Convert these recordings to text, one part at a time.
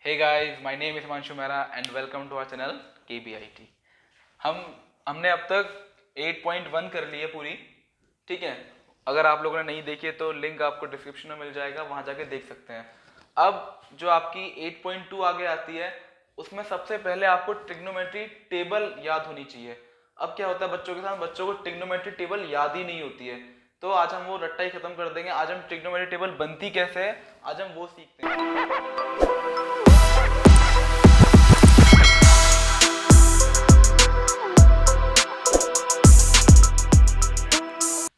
Hey guys, my name is Himanshu Mehra and welcome to our channel KBIT। हमने अब तक 8.1 कर ली है पूरी, ठीक है। अगर आप लोगों ने नहीं देखी है तो लिंक आपको डिस्क्रिप्शन में मिल जाएगा, वहां जाके देख सकते हैं। अब जो आपकी 8.2 आगे आती है उसमें सबसे पहले आपको ट्रिग्नोमेट्री टेबल याद होनी चाहिए। अब क्या होता है बच्चों के साथ, बच्चों को ट्रिग्नोमेट्री टेबल याद ही नहीं होती है, तो आज हम वो रट्टा ही खत्म कर देंगे। आज हम ट्रिग्नोमेट्री टेबल बनती कैसे है आज हम वो सीखते हैं।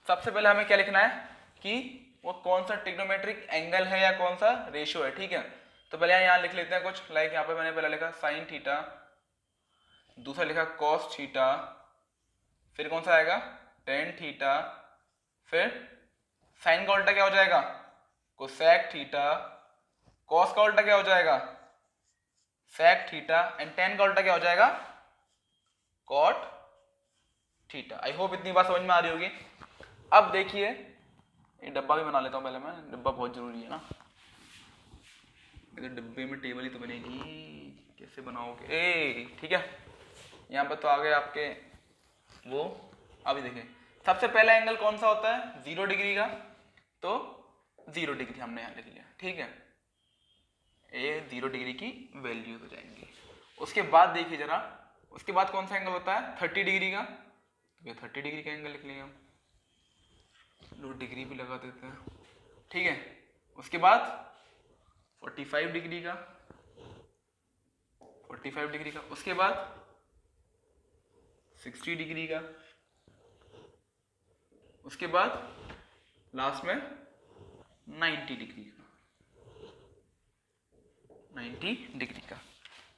सबसे पहले हमें क्या लिखना है कि वो कौन सा ट्रिग्नोमेट्रिक एंगल है या कौन सा रेशियो है, ठीक है। तो पहले यहाँ लिख लेते हैं कुछ, लाइक यहाँ पे मैंने पहले लिखा साइन थीटा, दूसरा लिखा कॉस थीटा, फिर कौन सा आएगा टेन थीटा, फिर साइन का उल्टा क्या हो जाएगा कोसेक थीटा, कॉस का उल्टा क्या हो जाएगा सेक थीटा एंड टेन का उल्टा क्या हो जाएगा कॉट थीटा। आई होप इतनी बात समझ में आ रही होगी। अब देखिए ये डब्बा भी बना लेता हूँ पहले मैं, डब्बा बहुत जरूरी है ना, तो डब्बे में टेबल ही तो बनेगी, कैसे बनाओगे ठीक है। यहाँ पर तो आ गए आपके वो। अभी देखिए सबसे पहला एंगल कौन सा होता है 0 डिग्री का, तो 0 डिग्री हमने यहाँ लिख लिया, ठीक है। ये 0 डिग्री की वैल्यू हो जाएंगी। उसके बाद देखिए जरा, उसके बाद कौन सा एंगल होता है 30 डिग्री का, तो ये 30 डिग्री का एंगल लिख लिया हम, लो डिग्री भी लगा देते हैं, ठीक है। उसके बाद 45 डिग्री का, 45 डिग्री का, उसके बाद 60 डिग्री का, उसके बाद लास्ट में 90 डिग्री का, 90 डिग्री का।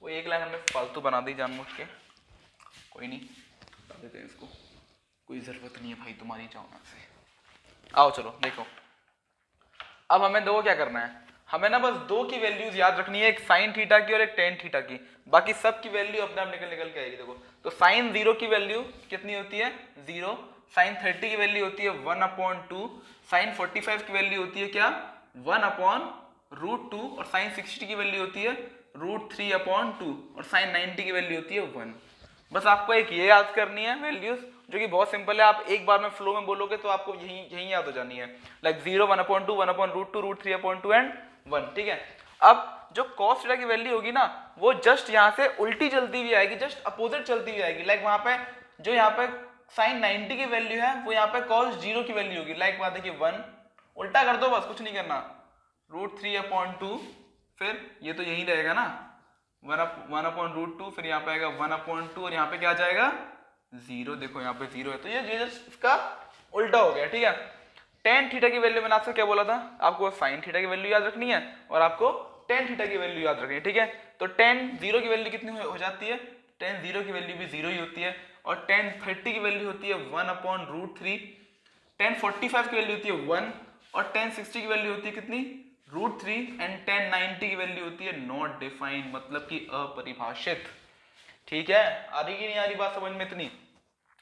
वो एक लाइन हमने फालतू बना दी जानबूझ के, कोई नहीं बता देते हैं इसको, कोई जरूरत नहीं है भाई तुम्हारी चावना से। आओ चलो देखो, अब हमें दो क्या करना है, हमें ना बस दो की वैल्यूज याद रखनी है, एक साइन थीटा की और एक टेन थीटा की, बाकी सब की वैल्यू अपने आप निकल के आएगी। देखो तो साइन 0 की वैल्यू कितनी होती है 0, साइन 30 की वैल्यू होती है 1/2, साइन 45 की वैल्यू होती है क्या 1/√2 और साइन 60 की वैल्यू होती है √3/2 और साइन 90 की वैल्यू होती है 1। बस आपको एक ये याद करनी है वैल्यूज, जो कि बहुत सिंपल है, आप एक बार में फ्लो में बोलोगे तो आपको यही याद हो जानी है, लाइक 0 1/2 1/√2 √3/2 एंड 1, ठीक है। अब जो cos थीटा की वैल्यू होगी ना वो जस्ट यहाँ से उल्टी चलती हुई आएगी, जस्ट अपोजिट चलती हुई आएगी, लाइक वहां पे जो यहाँ पे साइन 90 की वैल्यू है वो यहाँ पे cos 0 की वैल्यू होगी, लाइक वहां देखिए 1 उल्टा कर दो, बस कुछ नहीं करना, √3/2, फिर ये तो यही रहेगा ना 1/√2, फिर यहाँ पे आएगा 1/2 और यहाँ पे क्या आ जाएगा 0, देखो यहाँ पे 0 है, तो ये इसका उल्टा हो गया, ठीक है। टेन थीटा की वैल्यू मैंने आपसे क्या बोला था, आपको साइन थीटा की वैल्यू याद रखनी है और आपको टेन थीटा की वैल्यू याद रखनी है, ठीक है। तो टेन 0 की वैल्यू कितनी हो जाती है, टेन 0 की वैल्यू भी 0 ही होती है, और टेन 30 की वैल्यू होती है 1/√3, टेन 45 की वैल्यू होती है 1 और टेन 60 की वैल्यू होती है कितनी √3 एंड टेन 90 की वैल्यू होती है नॉट डिफाइंड, मतलब कि अपरिभाषित, ठीक है। आ रही कि नहीं आ रही बात समझ में इतनी।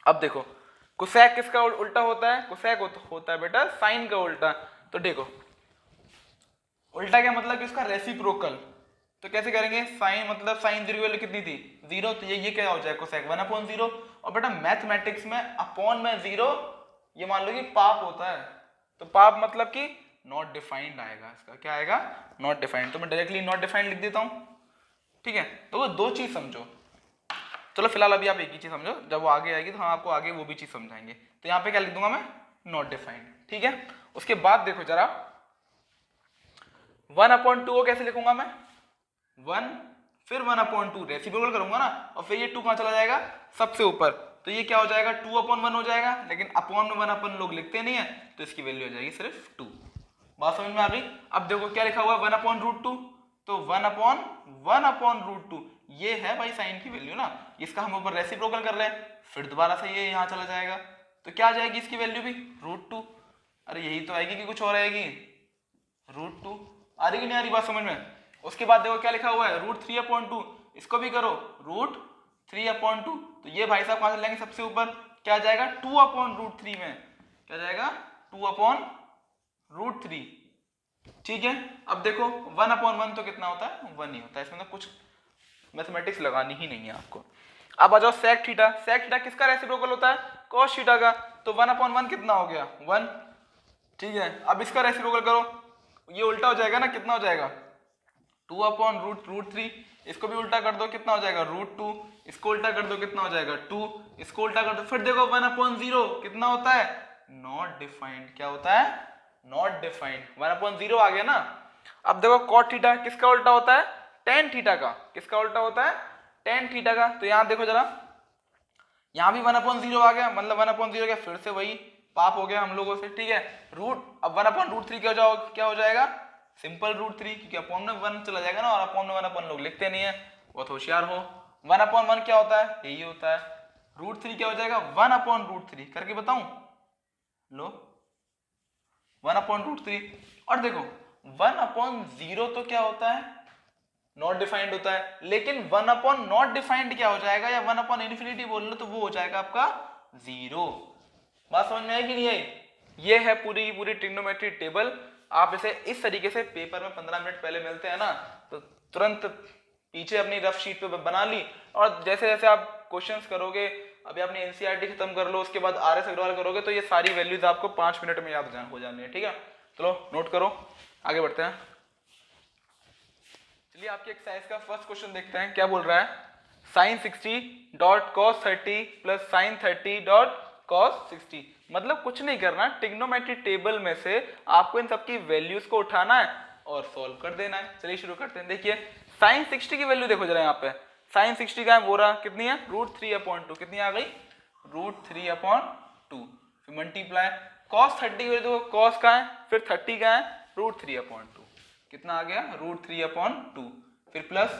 अब देखो कोसेक किसका उल्टा होता है, कोसेक होता है बेटा साइन का उल्टा, तो देखो उल्टा क्या मतलब कि उसका रेसिप्रोकल, तो कैसे करेंगे, साइन मतलब साइन 0 की वैल्यू कितनी थी 0, तो ये क्या हो जाएगा कोसेक 1/0, और बेटा मैथमेटिक्स में अपॉन में 0 ये मान लो कि पाप होता है, तो पाप मतलब कि नॉट डिफाइंड आएगा, इसका क्या आएगा नॉट डिफाइंड, तो मैं डायरेक्टली नॉट डिफाइंड लिख देता हूं, ठीक है। तो वो दो चीज समझो, चलो फिलहाल अभी आप एक ही चीज समझो, जब वो आगे आएगी तो हम आपको आगे वो भी चीज समझाएंगे। तो यहाँ पे क्या लिख दूंगा मैं नॉट डिफाइंड, ठीक है। उसके बाद देखो जरा 1/2 को कैसे लिखूंगा मैं 1 फिर 1/2 रेसिप्रोकल करूंगा ना, और फिर ये 2 कहां चला जाएगा सबसे ऊपर, तो ये क्या हो जाएगा 2/1 हो जाएगा, लेकिन अपॉन में 1 अपन लोग लिखते नहीं है, तो इसकी वैल्यू हो जाएगी सिर्फ 2। बात समझ में आ गई। अब देखो क्या लिखा हुआ है 1/√2, तो 1/1/√2 ये है भाई साइन की वैल्यू ना, इसका हम ऊपर रेसिप्रोकल कर रहे हैं, फिर दोबारा से ये यहाँ चला जाएगा, तो क्या आ जाएगी इसकी वैल्यू भी √2, अरे यही तो आएगी कि कुछ और आएगी √2, आ रही कि नहीं आ रही बात समझ में। उसके बाद देखो क्या लिखा हुआ है √3/2, इसको भी करो √3/2, तो ये भाई साहब कहां से लेंगे सबसे ऊपर, क्या आ जाएगा 2/√3 में, क्या जाएगा 2/√3, ठीक है। अब देखो 1/1 तो कितना होता है, 1 ही होता है, इसमें तो कुछ मैथमेटिक्स लगानी ही नहीं है आपको। अब आ जाओ सेक थीटा। सेक थीटा किसका रेसिप्रोकल होता है, कॉस थीटा का, तो 1/1 कितना हो गया 1, ठीक है। अब इसका रेसिप्रोकल करो, ये उल्टा हो जाएगा ना, कितना हो जाएगा 2/√3, इसको भी उल्टा कर दो कितना हो जाएगा √2, इसको उल्टा कर दो कितना हो जाएगा 2, इसको उल्टा कर दो, फिर देखो 1/0 कितना होता है नॉट डिफाइंड, क्या होता है नॉट डिफाइंड, 1/0 आ गया ना। अब देखो कॉट थीटा किसका उल्टा होता है, टेन थीटा का, किसका उल्टा होता है टेन थीटा का, तो यहां देखो जरा, यहां भी 1/0 आ गया, मतलब 1/0 क्या, फिर से वही पाप हो गया हम लोगों से, ठीक है। अब 1/√3 क्या हो जाएगा सिंपल √3, क्योंकि अपॉन में 1 चला जाएगा ना, और अपॉन में 1 लोग लिखते नहीं है, बहुत होशियार हो। 1/1 क्या होता है, यही होता है, √3 क्या हो जाएगा 1/√3, करके बताऊं, लो 1/√3, और देखो 1/0 तो क्या होता है नॉट डिफाइंड होता है, लेकिन 1/नॉट डिफाइंड क्या हो जाएगा, या 1/∞ बोल लो तो वो हो जाएगा आपका 0। बात समझ में आई कि नहीं आई, ये है पूरी की पूरी ट्रिग्नोमेट्री टेबल। आप इसे इस तरीके से पेपर में 15 मिनट पहले मिलते हैं ना, तो तुरंत पीछे अपनी रफ शीट पे बना ली, और जैसे जैसे आप क्वेश्चंस करोगे, अभी आपने एनसीईआरटी खत्म कर लो, उसके बाद आरएस अग्रवाल करोगे, तो ये सारी वैल्यूज आपको 5 मिनट में याद हो जानी है, ठीक है। चलो नोट करो, आगे बढ़ते हैं। चलिए आपके एक्सरसाइज का फर्स्ट क्वेश्चन देखते हैं, क्या बोल रहा है, sin 60 dot cos 30 plus sin 30 dot cos 60, मतलब कुछ नहीं करना, ट्रिग्नोमेट्री टेबल में से आपको इन सबकी वैल्यूज को उठाना है और सॉल्व कर देना है। चलिए शुरू करते हैं। देखिए sin 60 की वैल्यू देखो जरा, यहाँ पे sin 60 का है बोरा, कितनी है √3/2, कितनी आ गई √3/2, फिर मल्टीप्लाई cos 30 की वैल्यू देखो, cos का है, फिर 30 का है √3/2, कितना आ गया √3/2, फिर प्लस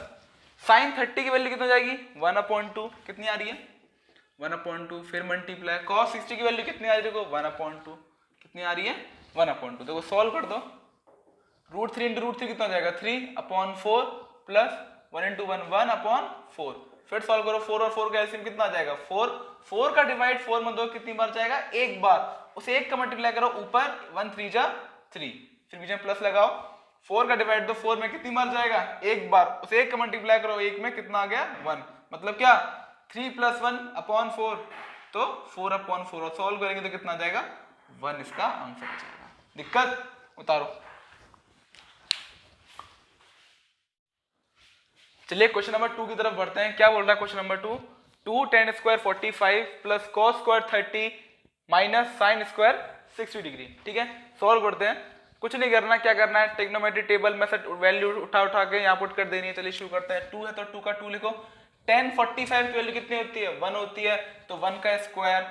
sin 30 की वैल्यू कितना हो जाएगी 1/2, कितनी आ रही है 1/2, फिर मल्टीप्लाई cos 60 की वैल्यू कितनी आ रही है देखो 1/2, कितनी आ रही है 1/2, देखो सॉल्व कर दो, √3 × √3 कितना हो जाएगा 3/4 प्लस 1 × 1 1/4, फिर सॉल्व करो, 4 और 4 का एलसीएम कितना आ जाएगा 4, 4 का डिवाइड 4 में दो कितनी बार जाएगा एक बार, उसे एक का मल्टीप्लाई करो ऊपर 1 3 जा 3, फिर बीच में प्लस लगाओ, 4 का डिवाइड दो 4 में कितनी बार जाएगा एक बार, उसे एक का मल्टीप्लाई करो एक में, कितना आ गया 1, मतलब क्या 3 + 1/4, तो 4/4, और सॉल्व करेंगे तो कितना आ जाएगा 1, इसका आंसर आ जाएगा। दिक्कत उतारो। चलिए क्वेश्चन नंबर 2 की तरफ बढ़ते हैं, क्या बोल रहा है question number 2, 2 tan square 45 plus cos square 30 minus sin square 60 degree, ठीक है। सॉल्व करते हैं, कुछ नहीं करना, क्या करना है ट्रिग्नोमेट्री टेबल में से वैल्यू उठा के यहाँ पुट कर देनी है। चलिए शुरू करते हैं, 2 है तो 2 का 2 लिखो, tan 45 की वैल्यू कितनी होती है 1 होती है, तो 1 का स्क्वायर,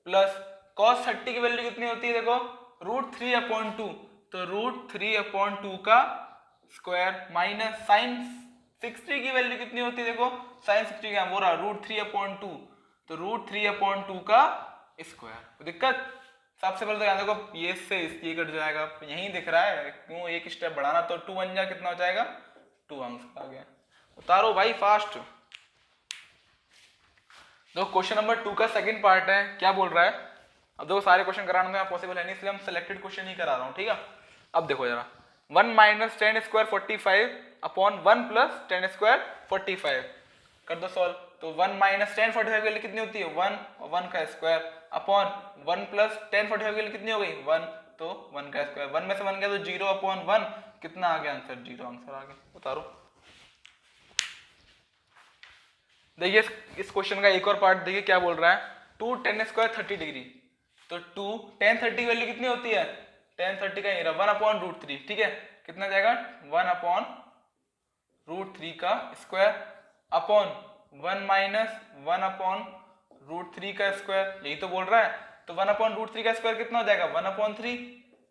प्लस cos 30 की वैल्यू कितनी होती है देखो √3/2, तो √3/2 का स्क्वायर, माइनस sin 60 की वैल्यू कितनी होती है देखो sin 60 क्या बोल रहा √3/2, तो √3/2 का स्क्वायर। दिक्कत सबसे पहले तो यहाँ देखो ये से ये कट जाएगा, यही दिख रहा है, क्यों एक स्टेप बढ़ाना, तो 2 1 जा कितना हो जाएगा 2 आंसर आ गया। उतारो भाई फास्ट। देखो क्वेश्चन नंबर 2 का सेकंड पार्ट है, क्या बोल रहा है, अब देखो सारे क्वेश्चन कराना तो पॉसिबल है नहीं, इसलिए हम सिलेक्टेड क्वेश्चन ही करा रहा हूँ, ठीक है। अब देखो जरा 1 - tan square 45 upon 1 + tan square 45 कर दो सॉल्व, तो 1 - tan 45 की वैल्यू कितनी होती है 1, और 1 का स्क्वायर अपॉन 1 + tan 45 की वैल्यू कितनी हो गई 1, तो 1 का स्क्वायर, 1 में से 1 गया तो 0/1, कितना आ गया आंसर 0 आंसर आ गया। उतारो। देखिए इस क्वेश्चन का एक और पार्ट देखिए क्या बोल रहा है, 2 tan स्क्वायर 30 डिग्री, तो 2 tan 30 की वैल्यू कितनी होती है tan 30 का 1/√3, ठीक है, कितना जाएगा 1/√3 का स्क्वायर अपॉन 1 - 1/√3 का स्क्वायर, यही तो बोल रहा है, तो 1/√3 का स्क्वायर कितना हो जाएगा 1/3,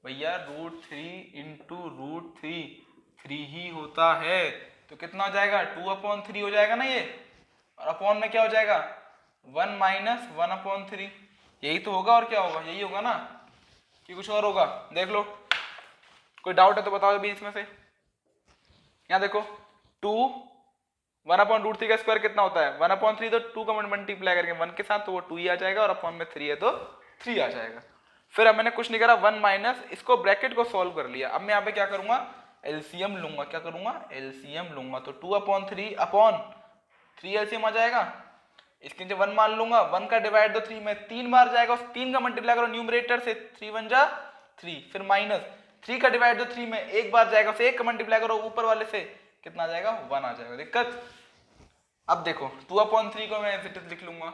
भैया √3 × √3 3 ही होता है, तो कितना हो जाएगा 2/3 हो जाएगा ना ये, और अपॉन में क्या हो जाएगा 1 - 1/3, यही तो होगा, और क्या होगा यही होगा ना, कि कुछ और होगा, देख लो, कोई डाउट है तो बताओ अभी इसमें से। यहाँ देखो 2 1/√3 का स्क्वायर कितना होता है 1/3, तो 2 का मल्टीप्लाई करेंगे 1 के साथ तो वो 2 ही आ जाएगा, और अपॉन में 3 है तो 3 आ जाएगा। फिर अब मैंने कुछ नहीं करा, 1 माइनस इसको ब्रैकेट को सॉल्व कर लिया। अब मैं यहाँ पे क्या करूंगा, एलसीएम लूंगा। क्या करूंगा, एलसीएम लूंगा। तो 2/3 अपॉन 3 एलसीएम आ जाएगा। इसके नीचे 1 मान लूंगा, 1 का डिवाइड दो 3 में 3 बार जाएगा, उस 3 का मल्टीप्लाई करो न्यूमरेटर से, 3 1 जा 3, फिर माइनस 3 का डिवाइड दो 3 में एक बार जाएगा, उसे 1 का मल्टीप्लाई करो ऊपर वाले से, कितना आ जाएगा, 1 आ जाएगा। दिक्कत? अब देखो 2/3 को मैं ऐसे लिख लूंगा,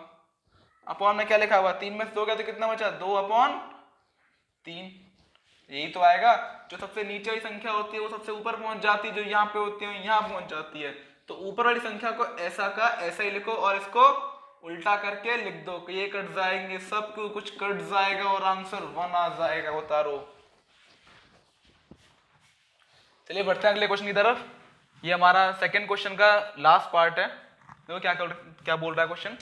अपॉन में क्या लिखा हुआ, 3 में से 2 गया तो कितना बचा, 2/3। यही तो आएगा। जो सबसे नीचे वाली संख्या होती है वो सबसे ऊपर पहुंच जाती है, जो यहाँ पे होती है यहाँ पहुंच जाती है। तो ऊपर वाली संख्या को ऐसा का ऐसा ही लिखो और इसको उल्टा करके लिख दो कि ये कट जाएंगे, सब कुछ कट जाएगा और आंसर 1 आ जाएगा। उतारो। चलिए बढ़ते हैं अगले क्वेश्चन की तरफ। ये हमारा सेकंड क्वेश्चन का लास्ट पार्ट है। देखो क्या बोल रहा है क्वेश्चन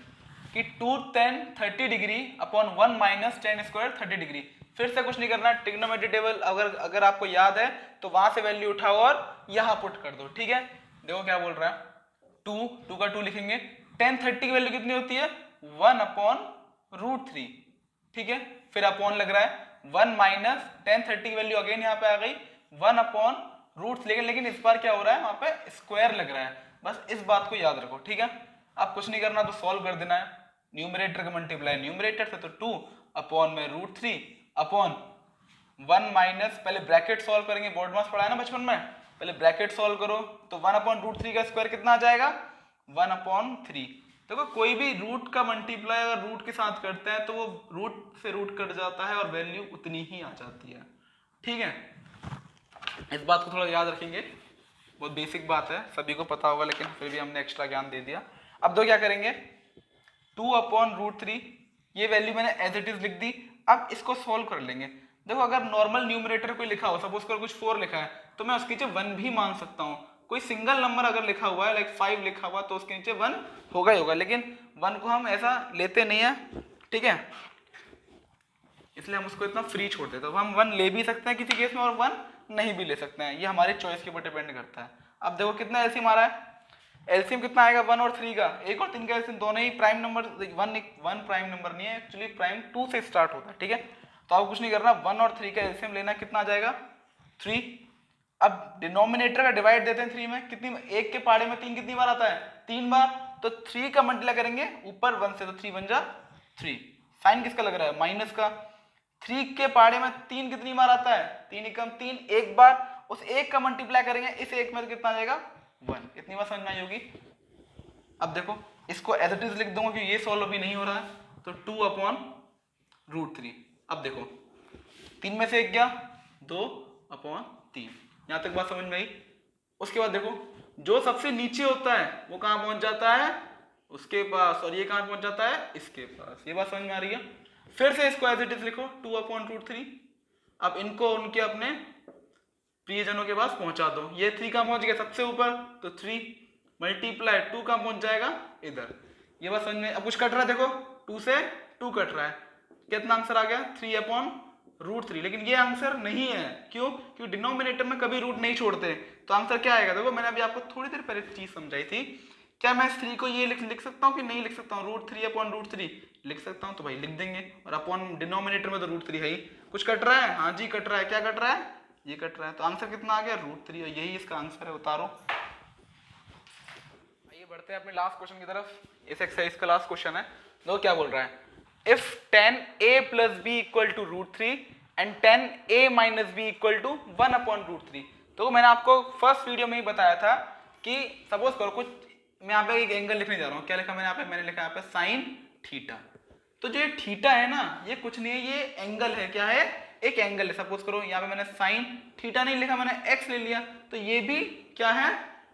कि 2 tan 30 degree upon 1 minus tan square 30 degree. फिर से कुछ नहीं करना, ट्रिग्नोमेट्री टेबल अगर आपको याद है तो वहां से वैल्यू उठाओ और यहां पुट कर दो। ठीक है, देखो क्या बोल रहा है, 2 का 2 लिखेंगे, tan 30 की वैल्यू कितनी होती है, 1/√3। ठीक है, फिर अपॉन लग रहा है 1 माइनस tan 30 की वैल्यू अगेन यहाँ पे आ गई 1/√3, लेकिन इस बार क्या हो रहा है, वहां पे स्क्वायर लग रहा है। बस इस बात को याद रखो। ठीक है, अब कुछ नहीं करना, तो सॉल्व कर देना है। न्यूमरेटर का मल्टीप्लाई न्यूमरेटर से, तो 2 अपॉन में √3 अपॉन 1 माइनस, पहले ब्रैकेट सॉल्व करेंगे, बोर्ड मास पढ़ा है ना बचपन में, पहले ब्रैकेट सॉल्व करो। तो 1/√3 का स्क्वायर कितना आ जाएगा, 1/3। देखो कोई भी रूट का मल्टीप्लाई अगर रूट के साथ करते हैं तो वो रूट से रूट कट जाता है और वैल्यू उतनी ही आ जाती है। ठीक है, इस बात को थोड़ा याद रखेंगे, बहुत बेसिक बात है, सभी को पता होगा, लेकिन फिर भी हमने एक्स्ट्रा ज्ञान दे दिया। अब दो क्या करेंगे, 2/√3, ये वैल्यू मैंने एज इट इज लिख दी। अब इसको सोल्व कर लेंगे। देखो अगर नॉर्मल न्यूमरेटर कोई लिखा हो, सपोज कर कुछ 4 लिखा है, तो मैं उसके नीचे 1 भी मान सकता हूँ। कोई सिंगल नंबर अगर लिखा हुआ है, लाइक 5 लिखा हुआ, तो उसके नीचे 1 होगा ही होगा, लेकिन 1 को हम ऐसा लेते नहीं है। ठीक है, इसलिए हम उसको इतना फ्री छोड़ देते हैं। तो हम 1 ले भी सकते हैं किसी केस में और 1 नहीं भी ले सकते हैं, ये हमारी चॉइस के ऊपर डिपेंड करता है। अब देखो कितना एलसीएम आ रहा है, एलसीएम कितना आएगा, 1 और 3 का, 1 और 3 का एलसीएम दोनों ही प्राइम नंबर, 1 प्राइम नंबर नहीं है एक्चुअली, प्राइम 2 से स्टार्ट होता है। ठीक है, तो आपको कुछ नहीं करना, 1 और 3 का एलसीएम लेना, कितना आ जाएगा, 3। अब डिनोमिनेटर का डिवाइड देते हैं 3 में, कितनी, 1 के पाड़े में 3 कितनी बार आता है, 3 बार। तो 3 का मल्टीप्लाई करेंगे ऊपर 1 से, तो 3 1 जा 3। साइन किसका लग रहा है, माइनस का। 3 के पाड़े में 3 कितनी बार आता है, 3 एकम 3, एक बार। उस 1 का मल्टीप्लाई करेंगे इस 1 में, तो कितना आ जाएगा, 1। इतनी बार समझ में आई होगी। अब देखो इसको एज इट इज लिख दूंगा क्योंकि ये सॉल्व अभी नहीं हो रहा है। तो 2/√3। अब देखो 3 में से 1 गया, 2/3। यहां तक बात समझ में आई। उसके बाद देखो जो सबसे नीचे होता है वो कहां पहुंच जाता है, उसके पास, और ये कहां पहुंच जाता है, इसके पास। ये बात समझ में आ रही है। फिर से इसको एज इट इज लिखो, 2/√3। अब इनको उनके अपने प्रियजनों के पास पहुंचा दो। ये 3 कहां पहुंच गया, सबसे ऊपर, तो 3 मल्टीप्लाई 2 कहां पहुंच जाएगा, इधर। ये बात समझ में। अब कुछ कट रहा है, देखो 2 से 2 कट रहा है, कितना आंसर आ गया, 3/√3। लेकिन ये आंसर नहीं है, क्यों, क्योंकि डिनोमिनेटर में कभी रूट नहीं छोड़ते। तो आंसर क्या आएगा, देखो मैंने अभी आपको थोड़ी देर पहले चीज समझाई थी। क्या मैं 3 को ये लिख सकता हूँ कि नहीं लिख सकता हूँ, √3/√3 लिख सकता हूँ, तो भाई लिख देंगे। और अपॉन डिनोमिनेटर में तो √3 है ही। कुछ कट रहा है, हाँ जी कट रहा है, क्या कट रहा है, ये कट रहा है। तो आंसर कितना आ गया, √3, और यही इसका आंसर है। उतारो। आइए बढ़ते हैं अपने लास्ट क्वेश्चन की तरफ। इस एक्सरसाइज का लास्ट क्वेश्चन है। दो क्या बोल रहा है, if tan a plus b equal to √3 and tan a minus b equal to 1/√3। तो मैंने आपको फर्स्ट वीडियो में ही बताया था कि सपोज करो कुछ, मैं यहाँ पे एक एंगल लिखने जा रहा हूँ। क्या लिखा मैंने यहाँ पे, मैंने लिखा यहाँ पे साइन थीटा। तो जो ये थीटा है ना, ये कुछ नहीं है, ये एंगल है। क्या है, एक एंगल है। सपोज करो यहाँ पे मैंने साइन थीटा नहीं लिखा, मैंने एक्स ले लिया, तो ये भी क्या है,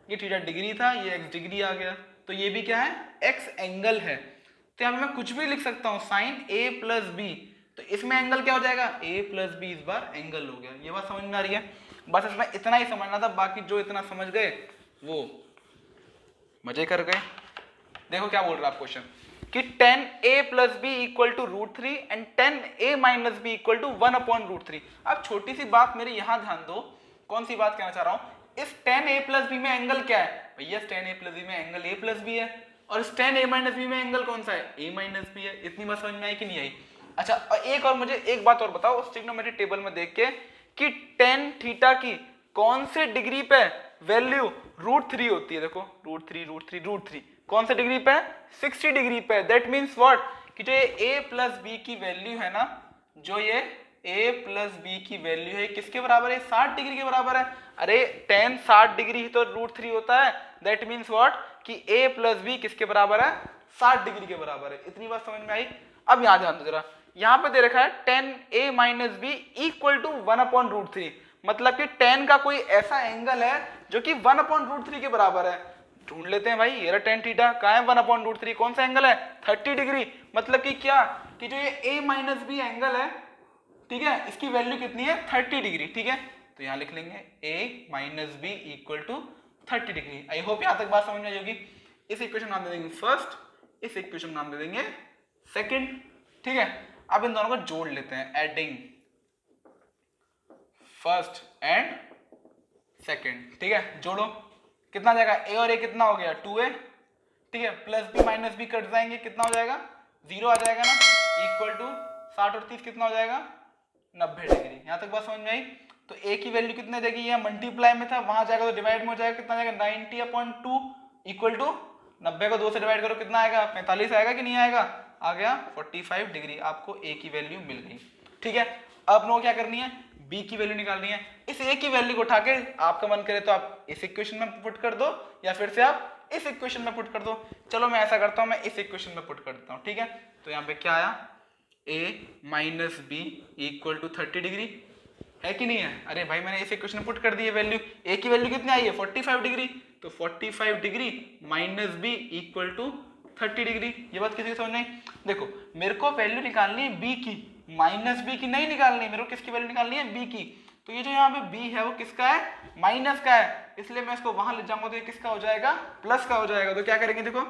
ये थीटा डिग्री था, ये एक्स डिग्री आ गया, तो ये भी क्या है, एक्स एंगल है। तो यहाँ पे मैं कुछ भी लिख सकता हूँ, साइन a + b, तो इसमें एंगल क्या हो जाएगा, a + b, इस बार एंगल हो गया। ये बात समझ में आ रही है। बस इसमें इतना ही समझना था, बाकी जो इतना समझ गए वो मजे कर गए। देखो क्या बोल रहा है क्वेश्चन कि tan a + b = √3 and tan a - b = 1/√3। अब छोटी सी बात मेरी यहाँ ध्यान दो, कौन सी बात कहना चाह रहा हूँ। इस tan a + b में एंगल क्या है भैया, tan a + b में एंगल a + b है, और इस tan a - b में एंगल कौन सा है, a - b है। इतनी बात समझ में आई कि नहीं आई। अच्छा एक और मुझे एक बात और बताओ उस ट्रिग्नोमेट्रिक टेबल में देख के कि टेन थीटा की कौन से डिग्री पे वैल्यू √3 होती है। देखो √3 कौन से डिग्री पे 60 डिग्री पे। दैट मीन्स व्हाट कि जो ये a प्लस बी की वैल्यू है ना, जो ये a प्लस बी की वैल्यू है किसके बराबर है 60 डिग्री के बराबर है। अरे tan 60 डिग्री ही तो √3 होता है। दैट मीन्स व्हाट कि a प्लस बी किसके बराबर है 60 डिग्री के बराबर है। इतनी बात समझ में आई। अब यहां ध्यान दो जरा, यहां पे दे रखा है tan a minus b equal to 1/√3, मतलब कि tan का कोई ऐसा एंगल है जो कि 1/√3 के बराबर है। ढूंढ लेते हैं भाई, ये रहा tan थीटा, कहां है 1/√3, कौन सा एंगल है 30 डिग्री। मतलब कि क्या कि जो ये a माइनस बी एंगल है, ठीक है, इसकी वैल्यू कितनी है 30 डिग्री। ठीक है, तो यहां लिख लेंगे a minus b equal to 30 degree. I hope यहां तक बात समझ में आई होगी। इस इक्वेशन नाम दे देंगे फर्स्ट, इस इक्वेशन नाम दे देंगे सेकंड। ठीक है, अब इन दोनों को जोड़ लेते हैं, एडिंग फर्स्ट एंड सेकंड। ठीक है, जोड़ो, कितना जाएगा a और a कितना हो गया 2a। ठीक है, plus b minus b cut जाएंगे, कितना हो जाएगा 0 आ जाएगा ना, इक्वल टू 60 और 30 कितना हो जाएगा 90 डिग्री। यहां तक बात समझ में आई। तो a की वैल्यू कितने देगी, ये मल्टीप्लाई में था, वहां जाएगा तो डिवाइड में हो जाएगा, कितना जाएगा 90/2 इक्वल टू 90 को 2 से डिवाइड करो कितना आएगा 45 आएगा कि नहीं आएगा, आ गया 45 डिग्री। आपको a की वैल्यू मिल गई। ठीक है, अब आपको क्या करनी है b की वैल्यू निकालनी है। इस a की वैल्यू को उठा के आपका मन करे तो आप इस इक्वेशन में पुट कर दो या फिर से आप इस इक्वेशन में पुट कर दो। चलो मैं ऐसा करता हूं, मैं इस इक्वेशन में पुट कर देता हूं। ठीक है, तो यहाँ पे क्या आया a minus b equal to 30 degree, है कि नहीं है। अरे भाई मैंने इस इक्वेशन में पुट कर दी है वैल्यू, a की वैल्यू कितनी आई है 45 डिग्री, तो 45 degree minus b equal to 30 degree. ये बात किसी को समझ नहीं। देखो मेरे को वैल्यू निकालनी है b की, माइनस बी की नहीं निकालनी, मेरे को किसकी वैल्यू निकालनी है b की। तो ये जो यहाँ पे b है वो किसका है माइनस का है, इसलिए मैं इसको वहां ले जाऊंगा तो ये किसका हो जाएगा प्लस का हो जाएगा। तो क्या करेंगे देखो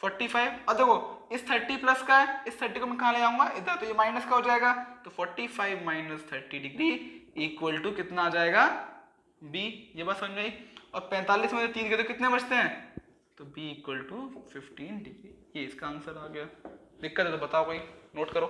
45, और देखो इस 30 प्लस का है, इस 30 को मैं कहाँ ले आऊंगा इधर, तो ये माइनस का हो जाएगा। तो 45 माइनस 30 डिग्री इक्वल टू कितना आ जाएगा b। ये बात समझ में आई। और 45 में 3 के तो कितने बचते हैं, तो b इक्वल टू 15 डिग्री। ये इसका आंसर आ गया। दिक्कत है तो बताओ, कोई नोट करो।